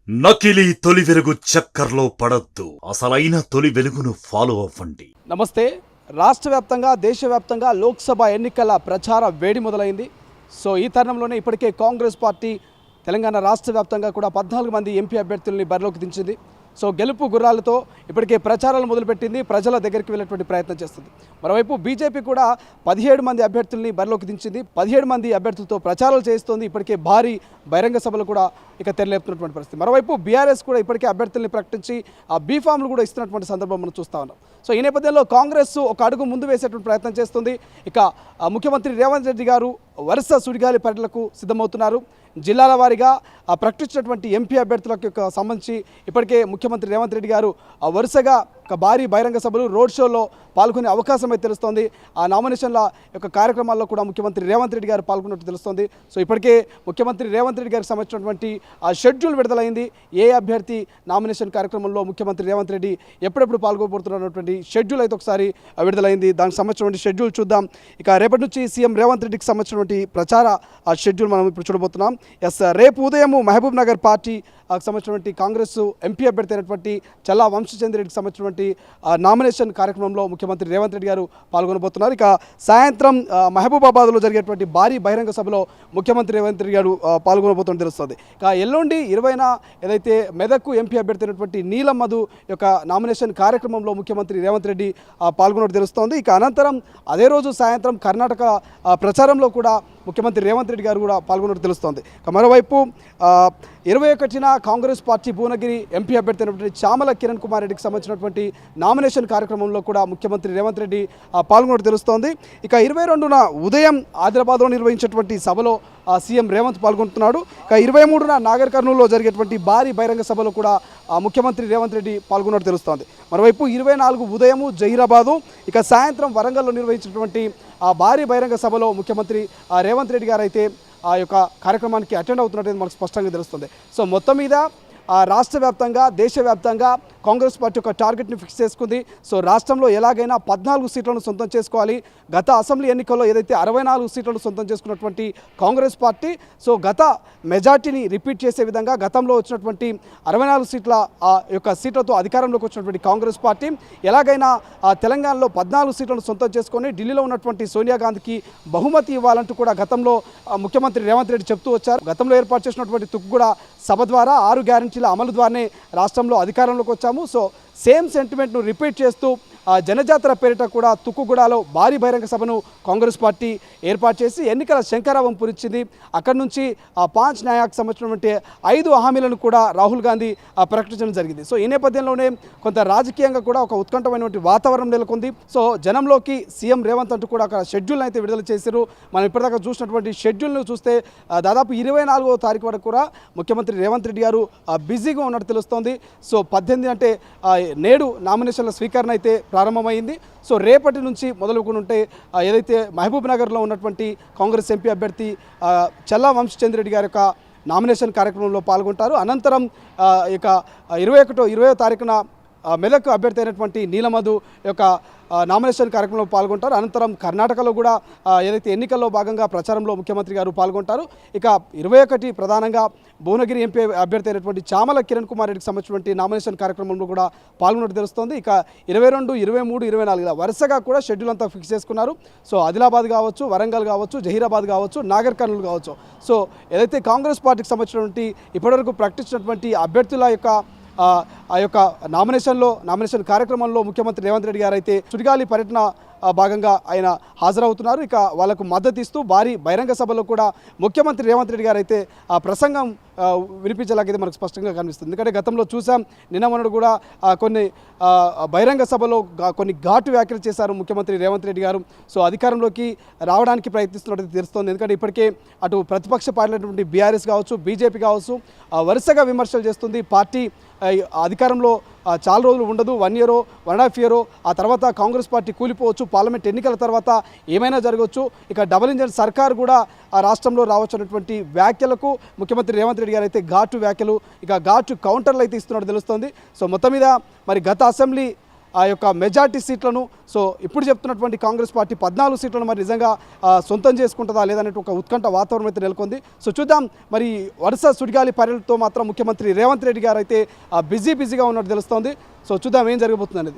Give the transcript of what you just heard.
నకిలీ తొలి వెలుగు చక్కర్లో పడొద్దు. అసలైన తొలి వెలుగును ఫాలో అవ్వండి. నమస్తే. రాష్ట్ర వ్యాప్తంగా దేశవ్యాప్తంగా లోక్సభ ఎన్నికల ప్రచార వేడి మొదలైంది. సో ఈ తరుణంలోనే ఇప్పటికే కాంగ్రెస్ పార్టీ తెలంగాణ రాష్ట్ర వ్యాప్తంగా కూడా 14 మంది ఎంపీ అభ్యర్థుల్ని బరిలోకి దించింది. సో గెలుపు గుర్రాలతో ఇప్పటికే ప్రచారాలు మొదలుపెట్టింది, ప్రజల దగ్గరికి వెళ్ళేటువంటి ప్రయత్నం చేస్తుంది. మరోవైపు బీజేపీ కూడా 17 మంది అభ్యర్థుల్ని బరిలోకి దించింది. 17 మంది అభ్యర్థులతో ప్రచారాలు చేస్తోంది. ఇప్పటికే భారీ బహిరంగ సభలు కూడా తెరలేపుతున్నటువంటి పరిస్థితి. మరోవైపు బీఆర్ఎస్ కూడా ఇప్పటికే అభ్యర్థుల్ని ప్రకటించి ఆ బీఫామ్లు కూడా ఇస్తున్నటువంటి సందర్భం మనం చూస్తా ఉన్నాం. సో ఈ నేపథ్యంలో కాంగ్రెస్ ఒక అడుగు ముందు వేసేటువంటి ప్రయత్నం చేస్తుంది. ఇక ముఖ్యమంత్రి రేవంత్ రెడ్డి గారు వరుస సుడిగాలి పర్యటనలకు సిద్ధమవుతున్నారు. జిల్లాల వారీగా ప్రకటించినటువంటి ఎంపీ అభ్యర్థులకు సంబంధించి ఇప్పటికే ముఖ్యమంత్రి రేవంత్ రెడ్డి గారు వరుసగా ఒక భారీ బహిరంగ సభలు రోడ్ షోలో పాల్గొనే అవకాశం అయితే తెలుస్తోంది. ఆ నామినేషన్ల యొక్క కార్యక్రమాల్లో కూడా ముఖ్యమంత్రి రేవంత్ రెడ్డి గారు పాల్గొన్నట్టు తెలుస్తోంది. సో ఇప్పటికే ముఖ్యమంత్రి రేవంత్ రెడ్డి గారికి సంబంధించినటువంటి ఆ షెడ్యూల్ విడుదలైంది. ఏ అభ్యర్థి నామినేషన్ కార్యక్రమంలో ముఖ్యమంత్రి రేవంత్ రెడ్డి ఎప్పుడెప్పుడు పాల్గొబోతున్నటువంటి షెడ్యూల్ అయితే ఒకసారి విడుదలైంది. దానికి సంబంధించినటువంటి షెడ్యూల్ చూద్దాం. ఇక రేపటి నుంచి సీఎం రేవంత్ రెడ్డికి సంబంధించినటువంటి ప్రచార షెడ్యూల్ మనం ఇప్పుడు చూడబోతున్నాం. రేపు ఉదయం మహబూబ్ నగర్ పార్టీ సంబంధించినటువంటి కాంగ్రెస్ ఎంపీ అభ్యర్థి అయినటువంటి చల్లా వంశచంద్రెడ్డికి సంబంధించినటువంటి నామినేషన్ కార్యక్రమంలో ముఖ్యమంత్రి రేవంత్ రెడ్డి గారు పాల్గొనబోతున్నారు. ఇక సాయంత్రం మహబూబాబాద్లో జరిగేటువంటి భారీ బహిరంగ సభలో ముఖ్యమంత్రి రేవంత్ రెడ్డి గారు పాల్గొనబోతున్నట్టు తెలుస్తుంది. ఇక ఎల్లుండి 20న ఏదైతే మెదక్ ఎంపీ అభ్యర్థి అయినటువంటి నీలం మధు యొక్క నామినేషన్ కార్యక్రమంలో ముఖ్యమంత్రి రేవంత్ రెడ్డి పాల్గొన్నట్టు తెలుస్తోంది. ఇక అనంతరం అదే రోజు సాయంత్రం కర్ణాటక ప్రచారంలో కూడా ముఖ్యమంత్రి రేవంత్ రెడ్డి గారు కూడా పాల్గొన్నట్టు తెలుస్తోంది. మరోవైపు 21న కాంగ్రెస్ పార్టీ భువనగిరి ఎంపీ అభ్యర్థి అయినటువంటి చామల కిరణ్ కుమార్ రెడ్డికి సంబంధించినటువంటి నామినేషన్ కార్యక్రమంలో కూడా ముఖ్యమంత్రి రేవంత్ రెడ్డి పాల్గొన్నట్టు తెలుస్తోంది. ఇక 22న ఉదయం ఆదిలాబాద్లో నిర్వహించినటువంటి సభలో సీఎం రేవంత్ పాల్గొంటున్నాడు. ఇక 23న నాగర్ కర్నూలులో జరిగేటువంటి భారీ బహిరంగ సభలో కూడా ముఖ్యమంత్రి రేవంత్ రెడ్డి పాల్గొన్నట్టు తెలుస్తోంది. మరోవైపు 24 ఉదయము జహీరాబాదు, ఇక సాయంత్రం వరంగల్లో నిర్వహించినటువంటి ఆ భారీ బహిరంగ సభలో ముఖ్యమంత్రి రేవంత్ రెడ్డి గారు అయితే ఆ యొక్క కార్యక్రమానికి అటెండ్ అవుతున్నట్టు మనకు స్పష్టంగా తెలుస్తుంది. సో మొత్తం మీద రాష్ట్ర వ్యాప్తంగా దేశవ్యాప్తంగా కాంగ్రెస్ పార్టీ ఒక టార్గెట్ని ఫిక్స్ చేసుకుంది. సో రాష్ట్రంలో ఎలాగైనా 14 సీట్లను సొంతం చేసుకోవాలి. గత అసెంబ్లీ ఎన్నికల్లో ఏదైతే 64 సీట్లను సొంతం చేసుకున్నటువంటి కాంగ్రెస్ పార్టీ సో గత మెజార్టీని రిపీట్ చేసే విధంగా గతంలో వచ్చినటువంటి 64 సీట్ల యొక్క సీట్లతో అధికారంలోకి వచ్చినటువంటి కాంగ్రెస్ పార్టీ ఎలాగైనా తెలంగాణలో 14 సీట్లను సొంతం చేసుకొని ఢిల్లీలో ఉన్నటువంటి సోనియా గాంధీకి బహుమతి ఇవ్వాలంటూ కూడా గతంలో ముఖ్యమంత్రి రేవంత్ రెడ్డి చెప్తూ వచ్చారు. గతంలో ఏర్పాటు చేసినటువంటి తుక్కుగూడ సభ ద్వారా 6 గ్యారంటీల అమలు ద్వారానే రాష్ట్రంలో అధికారంలోకి వచ్చాము. సో సేమ్ సెంటిమెంట్ను రిపీట్ చేస్తూ జనజాతర పేరిట కూడా తుక్కుగూడలో భారీ బహిరంగ సభను కాంగ్రెస్ పార్టీ ఏర్పాటు చేసి ఎన్నికల శంఖారావం పూరించింది. అక్కడి నుంచి 5 న్యాయాలకు సంబంధించినటువంటి 5 హామీలను కూడా రాహుల్ గాంధీ ప్రకటించడం జరిగింది. సో ఈ నేపథ్యంలోనే కొంత రాజకీయంగా కూడా ఒక ఉత్కంఠమైనటువంటి వాతావరణం నెలకొంది. సో జనంలోకి సీఎం రేవంత్ అంటూ కూడా అక్కడ షెడ్యూల్ అయితే విడుదల చేశారు. మనం ఇప్పటిదాకా చూసినటువంటి షెడ్యూల్ను చూస్తే దాదాపు 24వ తారీఖు వరకు కూడా ముఖ్యమంత్రి రేవంత్ రెడ్డి గారు బిజీగా ఉన్నట్టు తెలుస్తోంది. సో 18 అంటే నేడు నామినేషన్ల స్వీకరణ అయితే ప్రారంభమైంది. సో రేపటి నుంచి మొదలుకుంటే ఏదైతే మహబూబ్ నగర్లో ఉన్నటువంటి కాంగ్రెస్ ఎంపీ అభ్యర్థి చల్లా వంశచంద్రెడ్డి గారి యొక్క నామినేషన్ కార్యక్రమంలో పాల్గొంటారు. అనంతరం ఇక 20వ తారీఖున మెదక్ అభ్యర్థి అయినటువంటి నీలమధు యొక్క నామినేషన్ కార్యక్రమంలో పాల్గొంటారు. అనంతరం కర్ణాటకలో కూడా ఏదైతే ఎన్నికల్లో భాగంగా ప్రచారంలో ముఖ్యమంత్రి గారు పాల్గొంటారు. ఇక 21 ప్రధానంగా భువనగిరి ఎంపీ అభ్యర్థి అయినటువంటి చామల కిరణ్ కుమార్ రెడ్డికి సంబంధించినటువంటి నామినేషన్ కార్యక్రమంలో కూడా పాల్గొన్నట్టు తెలుస్తోంది. ఇక 22, 23, 24 వరుసగా కూడా షెడ్యూల్ అంతా ఫిక్స్ చేసుకున్నారు. సో ఆదిలాబాద్ కావచ్చు, వరంగల్ కావచ్చు, జహీరాబాద్ కావచ్చు, నాగర్ కర్నూలు కావచ్చు. సో ఏదైతే కాంగ్రెస్ పార్టీకి సంబంధించినటువంటి ఇప్పటివరకు ప్రకటించినటువంటి అభ్యర్థుల యొక్క ఆ యొక్క నామినేషన్ కార్యక్రమంలో ముఖ్యమంత్రి రేవంత్ రెడ్డి గారు అయితే సుడిగాలి పర్యటన భాగంగా ఆయన హాజరవుతున్నారు. ఇక వాళ్ళకు మద్దతు ఇస్తూ భారీ బహిరంగ సభలో కూడా ముఖ్యమంత్రి రేవంత్ రెడ్డి గారు అయితే ఆ ప్రసంగం వినిపించేలాగైతే మనకు స్పష్టంగా కనిపిస్తుంది. ఎందుకంటే గతంలో చూసాం, నిన్న మొన్నటి కూడా కొన్ని బహిరంగ సభలో కొన్ని ఘాటు వ్యాఖ్యలు చేశారు ముఖ్యమంత్రి రేవంత్ రెడ్డి గారు. సో అధికారంలోకి రావడానికి ప్రయత్నిస్తున్నట్టు తెలుస్తోంది. ఎందుకంటే ఇప్పటికే అటు ప్రతిపక్ష పార్టీ అయినటువంటి బీఆర్ఎస్ కావచ్చు, బీజేపీ కావచ్చు వరుసగా విమర్శలు చేస్తుంది. పార్టీ అధికారంలో చాలా రోజులు ఉండదు, 1 year 1.5 year, ఆ తర్వాత కాంగ్రెస్ పార్టీ కూలిపోవచ్చు, పార్లమెంట్ ఎన్నికల తర్వాత ఏమైనా జరగవచ్చు. ఇక డబుల్ ఇంజన్ సర్కార్ కూడా ఆ రాష్ట్రంలో రావచ్చున్నటువంటి వ్యాఖ్యలకు ముఖ్యమంత్రి రేవంత్ రెడ్డి గారు అయితే ఘాటు వ్యాఖ్యలు, ఇక ఘాటు కౌంటర్లు అయితే ఇస్తున్నట్టు తెలుస్తోంది. సో మొత్తం మీద మరి గత అసెంబ్లీ ఆ యొక్క మెజార్టీ సీట్లను సో ఇప్పుడు చెప్తున్నటువంటి కాంగ్రెస్ పార్టీ 14 సీట్లను మరి నిజంగా సొంతం చేసుకుంటుందా లేదనే ఒక ఉత్కంఠ వాతావరణం అయితే నెలకొంది. సో చూద్దాం మరి వరుస సుడిగాలి పర్యటనతో మాత్రం ముఖ్యమంత్రి రేవంత్ రెడ్డి గారు అయితే బిజీగా ఉన్నట్టు తెలుస్తోంది. సో చూద్దాం ఏం జరగబోతుంది అనేది.